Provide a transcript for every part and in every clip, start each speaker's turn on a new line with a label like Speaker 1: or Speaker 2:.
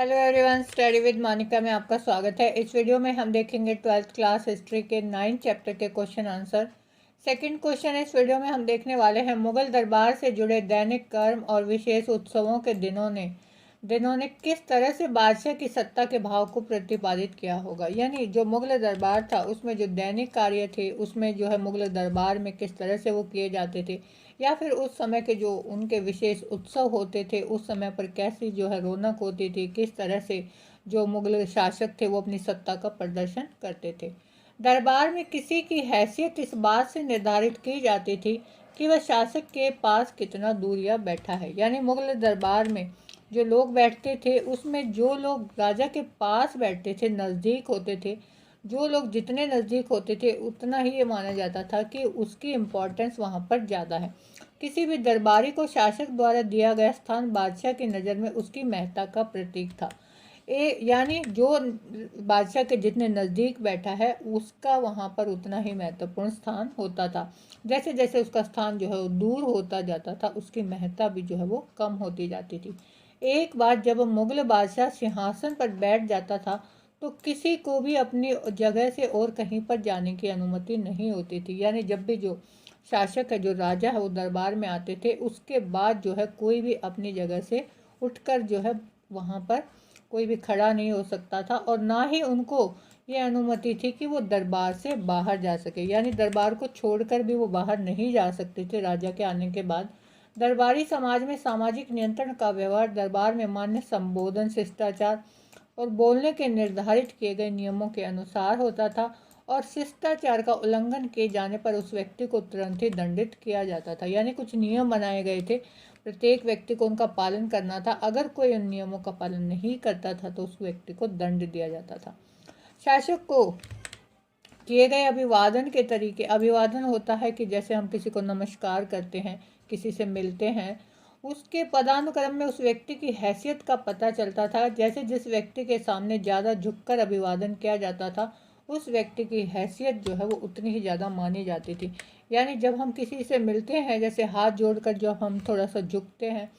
Speaker 1: Hello everyone, study with Monica में आपका स्वागत है। इस वीडियो में हम देखेंगे 12th क्लास हिस्ट्री के 9 चैप्टर के क्वेश्चन आंसर। सेकंड क्वेश्चन इस वीडियो में हम देखने वाले हैं, मुगल दरबार से जुड़े दैनिक कर्म और विशेष उत्सवों के दिनों ने किस तरह से बादशाह की सत्ता के भाव को प्रतिपादित किया होगा। यानी जो मुगल दरबार था उसमें जो दैनिक कार्य थे उसमें जो है मुगल दरबार में किस तरह से वो किए जाते थे, या फिर उस समय के जो उनके विशेष उत्सव होते थे उस समय पर कैसी जो है रौनक होती थी, किस तरह से जो मुगल शासक थे वो अपनी सत्ता का प्रदर्शन करते थे। दरबार में किसी की हैसियत इस बात से निर्धारित की जाती थी कि वह शासक के पास कितना दूर या बैठा है। यानी मुगल दरबार में जो लोग बैठते थे उसमें जो लोग राजा के पास बैठते थे, नज़दीक होते थे, जो लोग जितने नज़दीक होते थे उतना ही ये माना जाता था कि उसकी इम्पोर्टेंस वहाँ पर ज़्यादा है। किसी भी दरबारी को शासक द्वारा दिया गया स्थान बादशाह की नज़र में उसकी महत्ता का प्रतीक था। यानी जो बादशाह के जितने नज़दीक बैठा है उसका वहाँ पर उतना ही महत्वपूर्ण स्थान होता था। जैसे जैसे उसका स्थान जो है वो दूर होता जाता था उसकी महत्ता भी जो है वो कम होती जाती थी। एक बार जब मुगल बादशाह सिंहासन पर बैठ जाता था तो किसी को भी अपनी जगह से और कहीं पर जाने की अनुमति नहीं होती थी। यानी जब भी जो शासक है, जो राजा है, वो दरबार में आते थे उसके बाद जो है कोई भी अपनी जगह से उठकर जो है वहाँ पर कोई भी खड़ा नहीं हो सकता था, और ना ही उनको ये अनुमति थी कि वो दरबार से बाहर जा सके। यानी दरबार को छोड़कर भी वो बाहर नहीं जा सकते थे राजा के आने के बाद। दरबारी समाज में सामाजिक नियंत्रण का व्यवहार दरबार में मान्य संबोधन, शिष्टाचार और बोलने के निर्धारित किए गए नियमों के अनुसार होता था, और शिष्टाचार का उल्लंघन किए जाने पर उस व्यक्ति को तुरंत ही दंडित किया जाता था। यानी कुछ नियम बनाए गए थे, प्रत्येक व्यक्ति को उनका पालन करना था। अगर कोई उन नियमों का पालन नहीं करता था तो उस व्यक्ति को दंड दिया जाता था। शासक को किए गए अभिवादन के तरीके, अभिवादन होता है कि जैसे हम किसी को नमस्कार करते हैं, किसी से मिलते हैं, उसके पदानुक्रम में उस व्यक्ति की हैसियत का पता चलता था। जैसे जिस व्यक्ति के सामने ज़्यादा झुककर अभिवादन किया जाता था उस व्यक्ति की हैसियत जो है वो उतनी ही ज़्यादा मानी जाती थी। यानी जब हम किसी से मिलते हैं, जैसे हाथ जोड़कर जब हम थोड़ा सा झुकते हैं,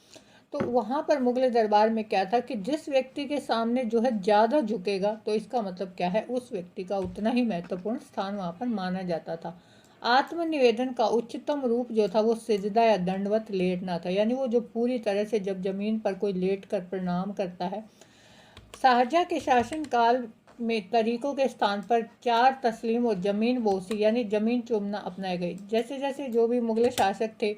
Speaker 1: तो वहाँ पर मुगल दरबार में क्या था कि जिस व्यक्ति के सामने जो है ज़्यादा झुकेगा तो इसका मतलब क्या है, उस व्यक्ति का उतना ही महत्वपूर्ण स्थान वहाँ पर माना जाता था। आत्मनिवेदन का उच्चतम रूप जो था वो सिजदा या दंडवत लेटना था। यानी वो जो पूरी तरह से जब जमीन पर कोई लेट कर प्रणाम करता है। शाहजहाँ के शासनकाल में तरीकों के स्थान पर चार तस्लीम और ज़मीन बोसी यानी ज़मीन चूमना अपनाई गई। जैसे जैसे जो भी मुगल शासक थे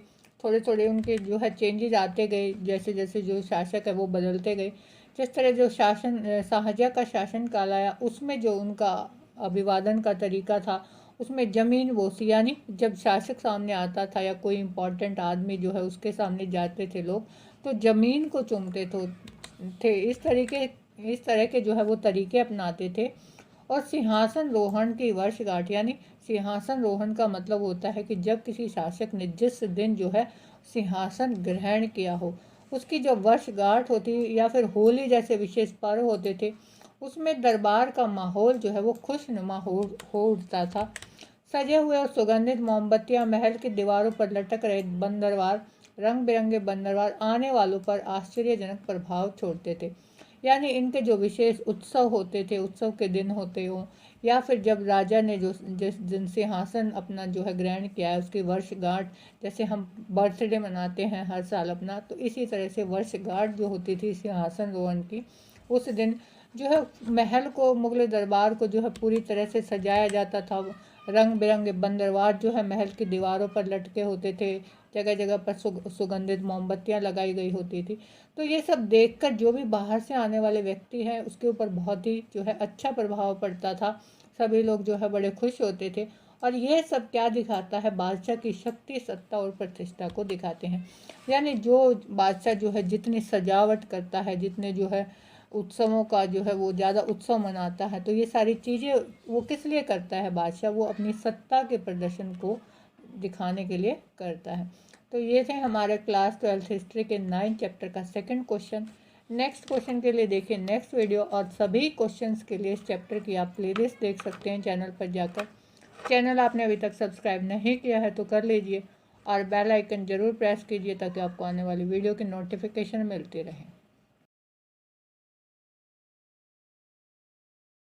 Speaker 1: थोड़े थोड़े उनके जो है चेंजेज आते गए, जैसे जैसे जो शासक है वो बदलते गए। जिस तरह जो शाहजहाँ का शासनकाल आया उसमें जो उनका अभिवादन का तरीका था उसमें ज़मीन बोसी, यानी जब शासक सामने आता था या कोई इम्पोर्टेंट आदमी जो है उसके सामने जाते थे लोग तो ज़मीन को चूमते थे। इस तरह के जो है वो तरीके अपनाते थे। और सिंहासन रोहण की वर्षगांठ, यानी सिंहासन रोहण का मतलब होता है कि जब किसी शासक ने जिस दिन जो है सिंहासन ग्रहण किया हो उसकी जो वर्षगांठ होती या फिर होली जैसे विशेष पर्व होते थे उसमें दरबार का माहौल जो है वो खुशनुमा हो उठता था। सजे हुए और सुगंधित मोमबत्तियां, महल की दीवारों पर लटक रहे बंदरवार, रंग बिरंगे बंदरवार आने वालों पर आश्चर्यजनक प्रभाव छोड़ते थे। यानी इनके जो विशेष उत्सव होते थे, उत्सव के दिन होते हों, या फिर जब राजा ने जो जिस दिन सिंहासन अपना जो है ग्रहण किया है उसकी वर्षगांठ, जैसे हम बर्थडे मनाते हैं हर साल अपना, तो इसी तरह से वर्षगांठ जो होती थी सिंहासन रोहण की, उस दिन जो है महल को, मुगल दरबार को जो है पूरी तरह से सजाया जाता था। रंग बिरंगे बंदरवार जो है महल की दीवारों पर लटके होते थे, जगह जगह पर सुगंधित मोमबत्तियां लगाई गई होती थी। तो ये सब देखकर जो भी बाहर से आने वाले व्यक्ति हैं उसके ऊपर बहुत ही जो है अच्छा प्रभाव पड़ता था। सभी लोग जो है बड़े खुश होते थे। और ये सब क्या दिखाता है, बादशाह की शक्ति, सत्ता और प्रतिष्ठा को दिखाते हैं। यानी जो बादशाह जो है जितनी सजावट करता है, जितने जो है उत्सवों का जो है वो ज़्यादा उत्सव मनाता है, तो ये सारी चीज़ें वो किस लिए करता है बादशाह, वो अपनी सत्ता के प्रदर्शन को दिखाने के लिए करता है। तो ये थे हमारे क्लास 12th हिस्ट्री के 9 चैप्टर का सेकंड क्वेश्चन। नेक्स्ट क्वेश्चन के लिए देखिए नेक्स्ट वीडियो, और सभी क्वेश्चंस के लिए इस चैप्टर की आप प्लेलिस्ट देख सकते हैं चैनल पर जाकर। चैनल आपने अभी तक सब्सक्राइब नहीं किया है तो कर लीजिए, और बेल आइकन ज़रूर प्रेस कीजिए ताकि आपको आने वाली वीडियो की नोटिफिकेशन मिलती रहे।